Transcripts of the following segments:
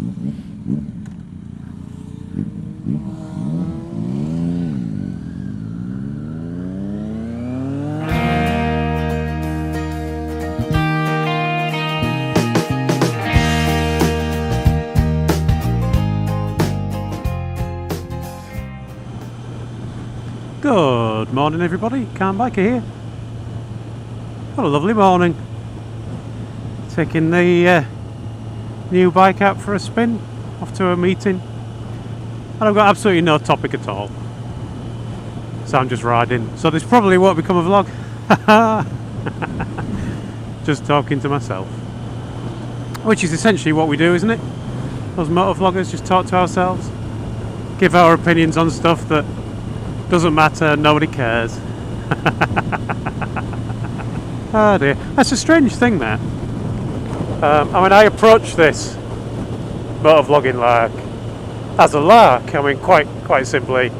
Good morning everybody, Calm Biker here. What a lovely morning. Taking the new bike out for a spin, off to a meeting. And I've got absolutely no topic at all. So I'm just riding. So this probably won't become a vlog. Just talking to myself. Which is essentially what we do, isn't it? Those motor vloggers just talk to ourselves. Give our opinions on stuff that doesn't matter, nobody cares. Oh dear, that's a strange thing that. I mean, I approach this motor vlogging lark as a lark. I mean, quite simply,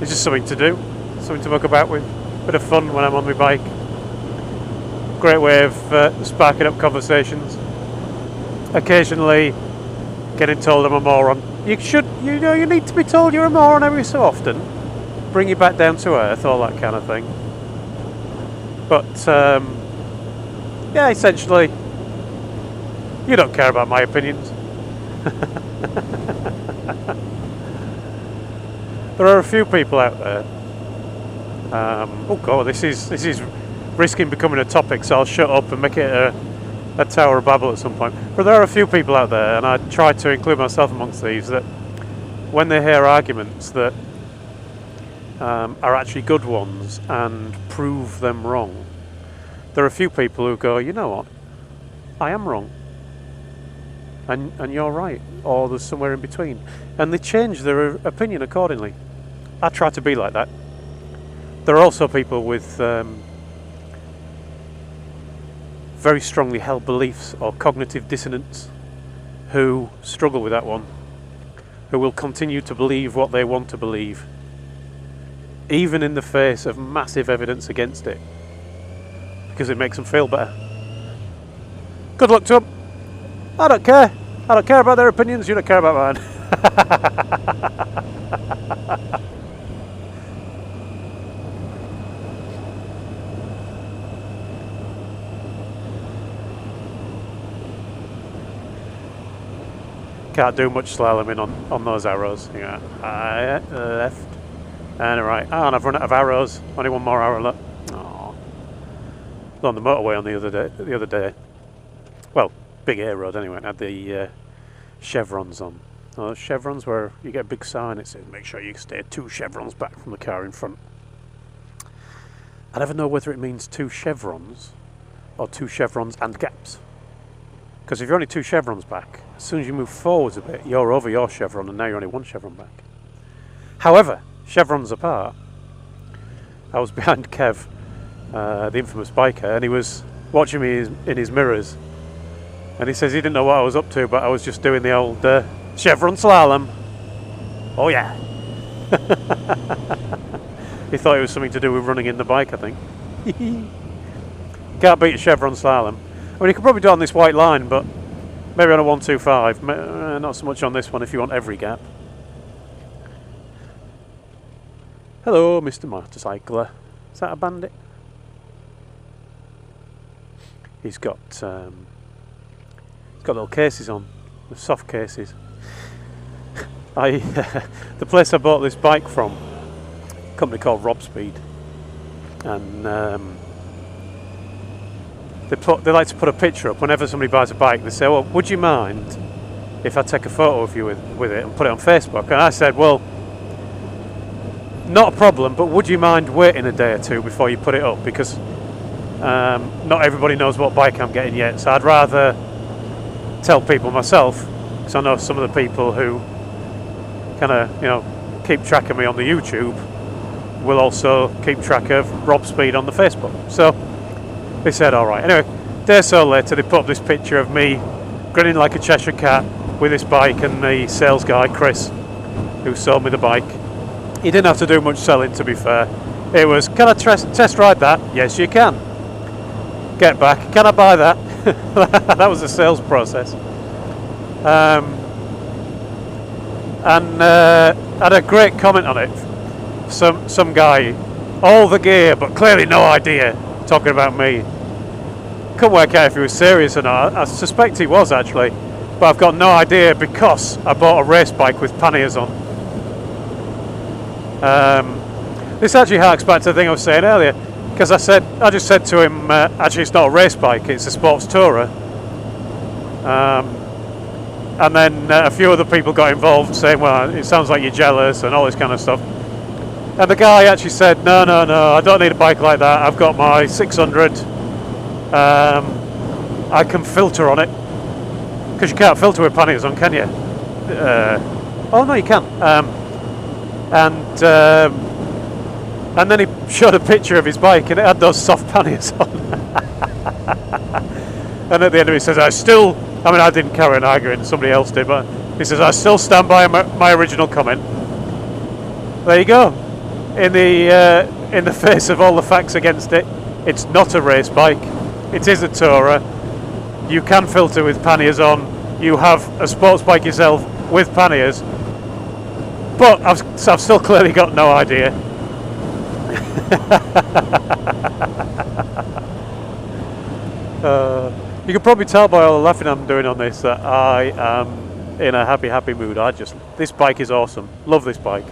it's just something to do, something to muck about with, bit of fun when I'm on my bike. Great way of sparking up conversations. Occasionally, getting told I'm a moron. You need to be told you're a moron every so often. Bring you back down to earth, all that kind of thing. But yeah, essentially, you don't care about my opinions. There are a few people out there. Oh god, this is risking becoming a topic, so I'll shut up and make it a Tower of Babble at some point. But there are a few people out there, and I try to include myself amongst these, that when they hear arguments that are actually good ones and prove them wrong, there are a few people who go, you know what, I am wrong and you're right, or there's somewhere in between, and they change their opinion accordingly. I try to be like that. There are also people with very strongly held beliefs or cognitive dissonance who struggle with that one, who will continue to believe what they want to believe, even in the face of massive evidence against it, because it makes them feel better. Good luck to them. I don't care. I don't care about their opinions, you don't care about mine. Can't do much slaloming on those arrows. Yeah, left and right. Oh, and I've run out of arrows. Only one more arrow left. Oh, on the motorway on the other day. Well, big air road anyway. It had the chevrons on. Those chevrons where you get a big sign. It says, "Make sure you stay 2 chevrons back from the car in front." I never know whether it means 2 chevrons or 2 chevrons and gaps. Because if you're only 2 chevrons back, as soon as you move forwards a bit, you're over your chevron, and now you're only 1 chevron back. However, chevrons apart, I was behind Kev, the infamous biker, and he was watching me in his mirrors, and he says he didn't know what I was up to, but I was just doing the old chevron slalom. Oh yeah. He thought it was something to do with running in the bike, I think. Can't beat a chevron slalom. I mean, you could probably do it on this white line, but maybe on a 125. Not so much on this one if you want every gap. Hello, Mr. Motorcycler. Is that a bandit? He's got little cases on, the soft cases. The place I bought this bike from, a company called Rob Speed, and they like to put a picture up whenever somebody buys a bike. They say, well, would you mind if I take a photo of you with it and put it on Facebook? And I said, well, not a problem, but would you mind waiting a day or two before you put it up? Because not everybody knows what bike I'm getting yet, so I'd rather tell people myself, because I know some of the people who kind of, keep track of me on the YouTube will also keep track of Rob Speed on the Facebook. So they said, all right. Anyway, a day or so later, they put up this picture of me grinning like a Cheshire cat with this bike, and the sales guy, Chris, who sold me the bike. He didn't have to do much selling, to be fair. It was, can I test ride that? Yes, you can. Get back. Can I buy that? That was the sales process. and had a great comment on it. Some guy, all the gear, but clearly no idea, talking about me. Couldn't work out if he was serious or not. I suspect he was actually, but I've got no idea because I bought a race bike with panniers on. This actually harks back to the thing I was saying earlier, because I just said to him, actually it's not a race bike, it's a sports tourer. And then a few other people got involved saying, well, it sounds like you're jealous and all this kind of stuff. And the guy actually said, no, I don't need a bike like that. I've got my 600. I can filter on it. Because you can't filter with panniers on, can you? Oh, no, you can. And then he showed a picture of his bike and it had those soft panniers on. And at the end of it, he says, I didn't carry an argument, somebody else did, but he says, I still stand by my original comment. There you go. In the face of all the facts against it, it's not a race bike. It is a tourer. You can filter with panniers on. You have a sports bike yourself with panniers. But I've still clearly got no idea. You can probably tell by all the laughing I'm doing on this that I am in a happy mood. This bike is awesome. Love this bike.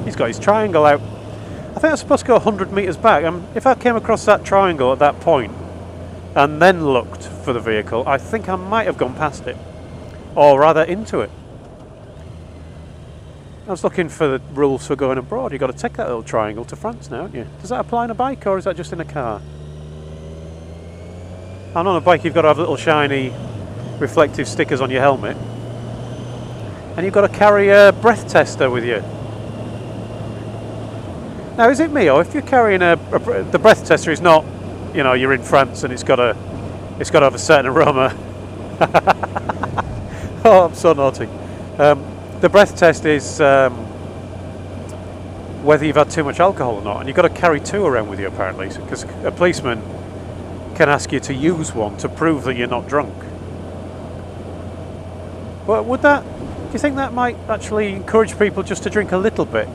He's got his triangle out. I think I'm supposed to go 100 metres back. If I came across that triangle at that point and then looked for the vehicle, I think I might have gone past it. Or rather into it. I was looking for the rules for going abroad. You've got to take that little triangle to France now, haven't you? Does that apply on a bike or is that just in a car? And on a bike you've got to have little shiny reflective stickers on your helmet. And you've got to carry a breath tester with you. Now is it me, or if you're carrying the breath tester is not, you're in France and it's got to have a certain aroma. Oh, I'm so naughty. The breath test is whether you've had too much alcohol or not, and you've got to carry two around with you apparently, because a policeman can ask you to use one to prove that you're not drunk. Well, do you think that might actually encourage people just to drink a little bit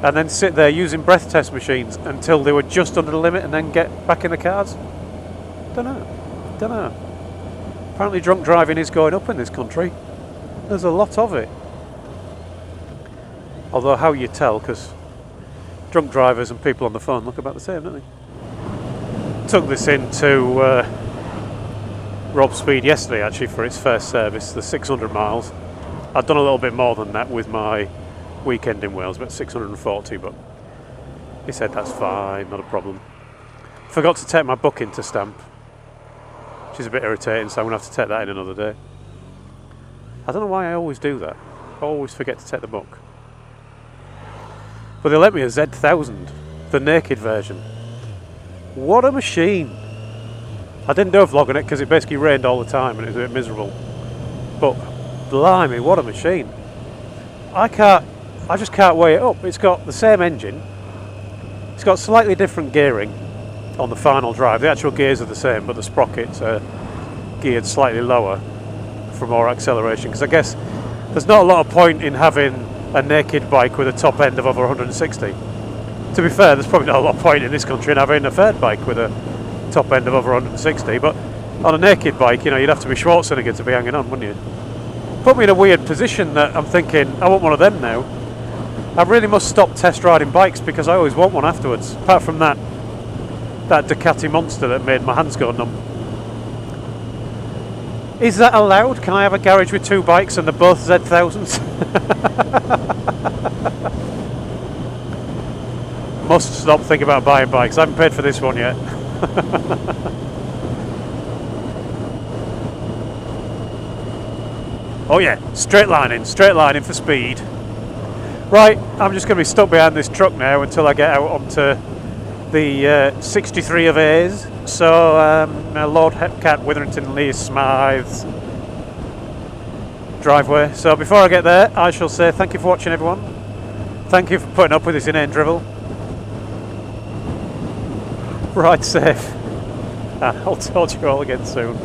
and then sit there using breath test machines until they were just under the limit and then get back in the cars? Don't know. Apparently drunk driving is going up in this country. There's a lot of it. Although how you tell, because drunk drivers and people on the phone look about the same, don't they? Took this into Rob Speed yesterday actually for its first service, the 600 miles. I'd done a little bit more than that with my weekend in Wales, about 640, but he said that's fine, not a problem. Forgot to take my book into stamp, which is a bit irritating, so I'm going to have to take that in another day. I don't know why I always do that. I always forget to take the book. But they let me a Z1000, the naked version. What a machine! I didn't do a vlog on it because it basically rained all the time and it was a bit miserable. But blimey, what a machine! I just can't weigh it up. It's got the same engine. It's got slightly different gearing on the final drive. The actual gears are the same, but the sprockets are geared slightly lower for more acceleration. Because I guess there's not a lot of point in having a naked bike with a top end of over 160. To be fair, there's probably not a lot of point in this country in having a third bike with a top end of over 160. But on a naked bike, you'd have to be Schwarzenegger to be hanging on, wouldn't you? Put me in a weird position that I'm thinking, I want one of them now. I really must stop test riding bikes because I always want one afterwards. Apart from that Ducati monster that made my hands go numb. Is that allowed? Can I have a garage with two bikes and they're both Z1000s? Must stop thinking about buying bikes. I haven't paid for this one yet. Oh yeah, straight lining for speed. Right, I'm just going to be stuck behind this truck now until I get out onto the 63 of A's. So Lord Hepcat, Witherington, Lee Smythe's driveway. So before I get there, I shall say thank you for watching, everyone. Thank you for putting up with this inane drivel. Ride safe. I'll talk to you all again soon.